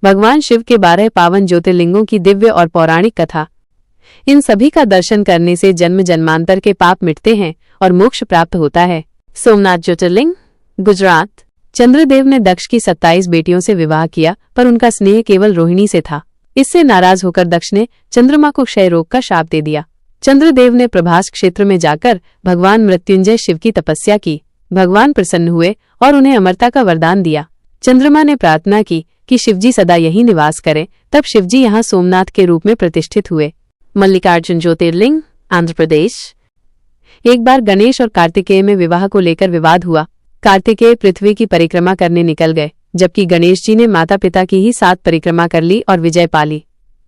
भगवान शिव के 12 पावन ज्योतिर्लिंगों की दिव्य और पौराणिक कथा। इन सभी का दर्शन करने से जन्म जन्मांतर के पाप मिटते हैं और मोक्ष प्राप्त होता है। सोमनाथ ज्योतिर्लिंग, गुजरात। चंद्रदेव ने दक्ष की 27 बेटियों से विवाह किया, पर उनका स्नेह केवल रोहिणी से था। इससे नाराज होकर दक्ष ने चंद्रमा को क्षय रोग का शाप दे दिया। चंद्रदेव ने प्रभास क्षेत्र में जाकर भगवान मृत्युंजय शिव की तपस्या की। भगवान प्रसन्न हुए और उन्हें अमरता का वरदान दिया। चंद्रमा ने प्रार्थना की कि शिवजी सदा यहीं निवास करें। तब शिवजी यहाँ सोमनाथ के रूप में प्रतिष्ठित हुए। मल्लिकार्जुन ज्योतिर्लिंग, आंध्र प्रदेश। एक बार गणेश और कार्तिकेय में विवाह को लेकर विवाद हुआ। कार्तिकेय पृथ्वी की परिक्रमा करने निकल गए, जबकि गणेश जी ने माता पिता की ही 7 परिक्रमा कर ली और विजय पाली।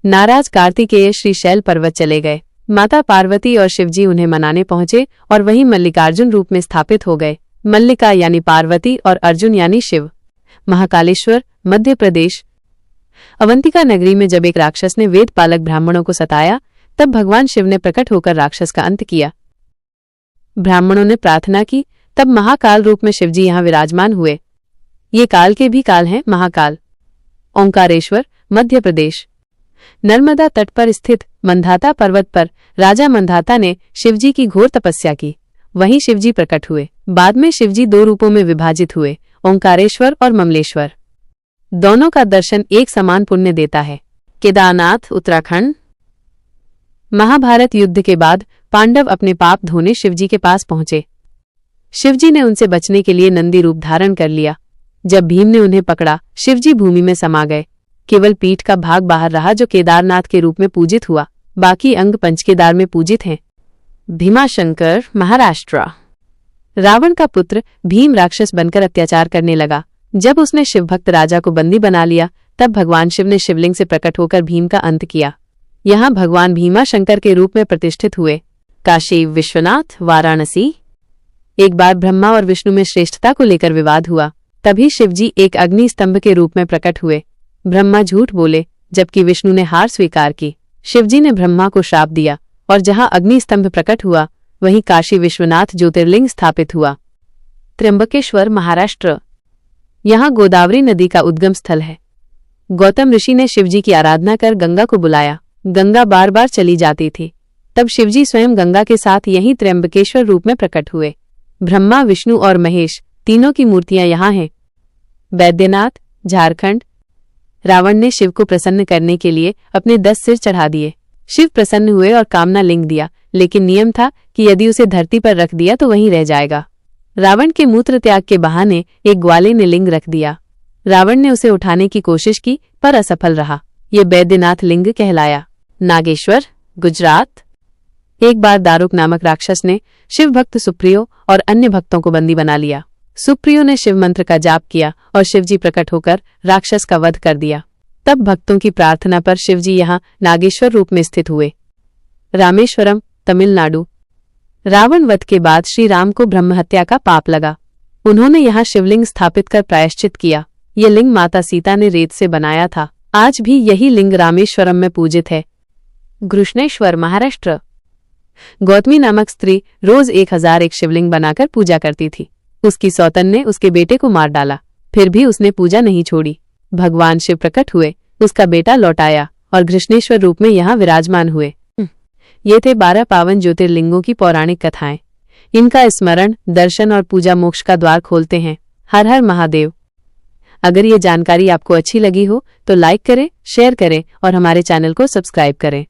नाराज कार्तिकेय श्रीशैल पर्वत चले गए। माता पार्वती और शिवजी उन्हें मनाने पहुंचे और वहीं मल्लिकार्जुन रूप में स्थापित हो गए। मल्लिका यानी पार्वती और अर्जुन यानी शिव। महाकालेश्वर, मध्य प्रदेश। अवंतिका नगरी में जब एक राक्षस ने वेद पालक ब्राह्मणों को सताया, तब भगवान शिव ने प्रकट होकर राक्षस का अंत किया। ब्राह्मणों ने प्रार्थना की, तब महाकाल रूप में शिवजी यहाँ विराजमान हुए। ये काल के भी काल हैं, महाकाल। ओंकारेश्वर, मध्य प्रदेश। नर्मदा तट पर स्थित मंधाता पर्वत पर राजा मंधाता ने शिवजी की घोर तपस्या की। वहीं शिवजी प्रकट हुए। बाद में शिवजी 2 रूपों में विभाजित हुए, ओंकारेश्वर और ममलेश्वर। दोनों का दर्शन एक समान पुण्य देता है। केदारनाथ, उत्तराखंड। महाभारत युद्ध के बाद पांडव अपने पाप धोने शिवजी के पास पहुंचे। शिवजी ने उनसे बचने के लिए नंदी रूप धारण कर लिया। जब भीम ने उन्हें पकड़ा, शिवजी भूमि में समा गए। केवल पीठ का भाग बाहर रहा, जो केदारनाथ के रूप में पूजित हुआ। बाकी अंग पंचकेदार में पूजित हैं। भीमाशंकर, महाराष्ट्र। रावण का पुत्र भीम राक्षस बनकर अत्याचार करने लगा। जब उसने शिवभक्त राजा को बंदी बना लिया, तब भगवान शिव ने शिवलिंग से प्रकट होकर भीम का अंत किया। यहाँ भगवान भीमाशंकर के रूप में प्रतिष्ठित हुए। काशी विश्वनाथ, वाराणसी। एक बार ब्रह्मा और विष्णु में श्रेष्ठता को लेकर विवाद हुआ। तभी शिवजी एक अग्नि स्तंभ के रूप में प्रकट हुए। ब्रह्मा झूठ बोले, जबकि विष्णु ने हार स्वीकार की। शिवजी ने ब्रह्मा को श्राप दिया और जहां अग्नि स्तंभ प्रकट हुआ, वहीं काशी विश्वनाथ ज्योतिर्लिंग स्थापित हुआ। त्र्यंबकेश्वर, महाराष्ट्र। यहाँ गोदावरी नदी का उद्गम स्थल है। गौतम ऋषि ने शिवजी की आराधना कर गंगा को बुलाया। गंगा बार बार चली जाती थी। तब शिवजी स्वयं गंगा के साथ यहीं त्र्यंबकेश्वर रूप में प्रकट हुए। ब्रह्मा, विष्णु और महेश तीनों की मूर्तियां यहाँ हैं। बैद्यनाथ, झारखंड। रावण ने शिव को प्रसन्न करने के लिए अपने 10 सिर चढ़ा दिए। शिव प्रसन्न हुए और कामना लिंग दिया, लेकिन नियम था कि यदि उसे धरती पर रख दिया तो वहीं रह जाएगा। रावण के मूत्र त्याग के बहाने एक ग्वाले ने लिंग रख दिया। रावण ने उसे उठाने की कोशिश की, पर असफल रहा। ये बैद्यनाथ लिंग कहलाया। नागेश्वर, गुजरात। एक बार दारुक नामक राक्षस ने शिव भक्त सुप्रियो और अन्य भक्तों को बंदी बना लिया। सुप्रियो ने शिव मंत्र का जाप किया और शिवजी प्रकट होकर राक्षस का वध कर दिया। तब भक्तों की प्रार्थना पर शिवजी यहाँ नागेश्वर रूप में स्थित हुए। रामेश्वरम, तमिलनाडु। रावण वध के बाद श्री राम को ब्रह्महत्या का पाप लगा। उन्होंने यहाँ शिवलिंग स्थापित कर प्रायश्चित किया। ये लिंग माता सीता ने रेत से बनाया था। आज भी यही लिंग रामेश्वरम में पूजित है। घृष्णेश्वर, महाराष्ट्र। गौतमी नामक स्त्री रोज 1001 शिवलिंग बनाकर पूजा करती थी। उसकी सौतन ने उसके बेटे को मार डाला, फिर भी उसने पूजा नहीं छोड़ी। भगवान शिव प्रकट हुए, उसका बेटा लौट आया और घृष्णेश्वर रूप में यहाँ विराजमान हुए। ये थे 12 पावन ज्योतिर्लिंगों की पौराणिक कथाएं। इनका स्मरण, दर्शन और पूजा मोक्ष का द्वार खोलते हैं। हर हर महादेव। अगर ये जानकारी आपको अच्छी लगी हो तो लाइक करें, शेयर करें और हमारे चैनल को सब्सक्राइब करें।